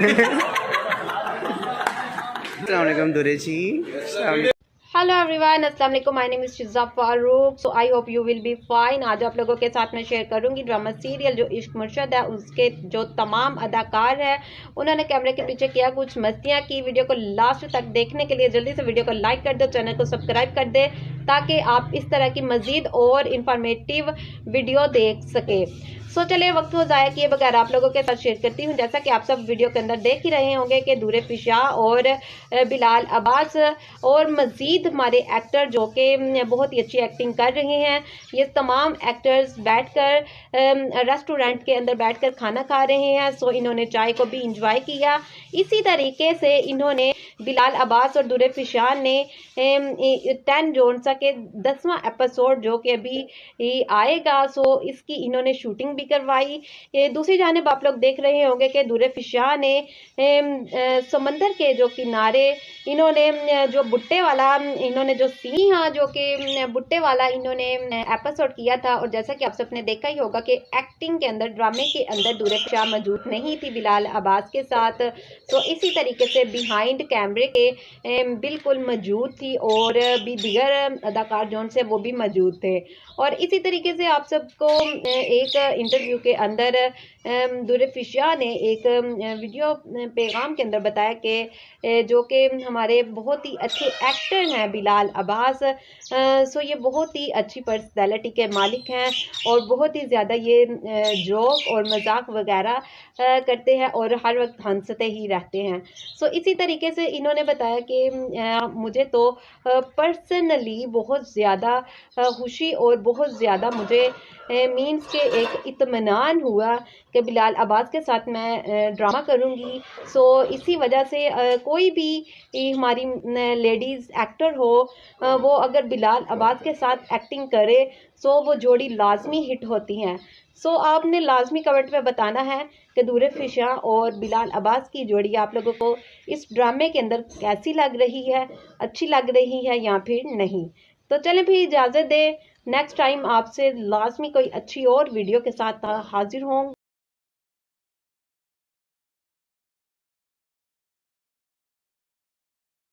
अस्सलाम वालेकुम दुरेशी। Hello everyone, अस्सलाम वालेकुम। My name is Shiza Farooq. So I hope you will be fine. आज आप लोगों के साथ मैं शेयर करूंगी ड्रामा सीरियल जो इश्क मुर्शद है, उसके जो तमाम अदाकार हैं उन्होंने कैमरे के पीछे किया कुछ मस्तियां की। वीडियो को लास्ट तक देखने के लिए जल्दी से वीडियो को लाइक कर दो, चैनल को सब्सक्राइब कर दे ताकि आप इस तरह की मज़ीद और इंफॉर्मेटिव वीडियो देख सके। सो चलिए वक्त को ज़ाया किए बगैर आप लोगों के साथ शेयर करती हूँ। जैसा कि आप सब वीडियो के अंदर देख ही रहे होंगे कि दूर फिशा और बिलाल अब्बास और मज़ीद हमारे एक्टर जो कि बहुत ही अच्छी एक्टिंग कर रहे हैं, ये तमाम एक्टर्स बैठकर रेस्टोरेंट के अंदर बैठकर खाना खा रहे हैं। सो इन्होंने चाय को भी इंजॉय किया। इसी तरीके से इन्होंने बिलाल अब्बास और दूर फिशा ने 10 जून के 10वां एपिसोड जो कि अभी आएगा, सो इसकी इन्होंने शूटिंग भी करवाई। दूसरी जानिब आप लोग देख रहे होंगे कि दूर फिशा ने समंदर के जो किनारे इन्होंने जो बुट्टे वाला इन्होंने जो सीन है जो कि बुट्टे वाला इन्होंने एपिसोड किया था। और जैसा कि आप सबने देखा ही होगा कि एक्टिंग के अंदर ड्रामे के अंदर दूर फिशा मौजूद नहीं थी बिलाल अब्बास के साथ, तो इसी तरीके से बिहाइंड कैमरे के बिल्कुल मौजूद थी और भी दीगर अदाकार जो से वो भी मौजूद थे। और इसी तरीके से आप सबको एक इंटरव्यू के अंदर दूर फिशा ने एक वीडियो पैगाम के अंदर बताया कि जो कि हमारे बहुत ही अच्छे एक्टर हैं बिलाल अब्बास, सो ये बहुत ही अच्छी पर्सनैलिटी के मालिक हैं और बहुत ही ज़्यादा ये जोक और मजाक वगैरह करते हैं और हर वक्त हंसते ही रहते हैं। सो इसी तरीके से इन्होंने बताया कि मुझे तो पर्सनली बहुत ज़्यादा खुशी और बहुत ज़्यादा मुझे मीन्स के एक इत्मीनान हुआ कि बिलाल अब्बास के साथ मैं ड्रामा करूंगी। सो इसी वजह से कोई भी हमारी लेडीज़ एक्टर हो वो अगर बिलाल अब्बास के साथ एक्टिंग करे सो वो जोड़ी लाजमी हिट होती हैं। सो आपने लाजमी कमेंट में बताना है कि दूर फिशा और बिलाल अब्बास की जोड़ी आप लोगों को इस ड्रामे के अंदर कैसी लग रही है, अच्छी लग रही है या फिर नहीं। तो चलें भी इजाज़त दें, नेक्स्ट टाइम आपसे लाजमी कोई अच्छी और वीडियो के साथ हाजिर हों।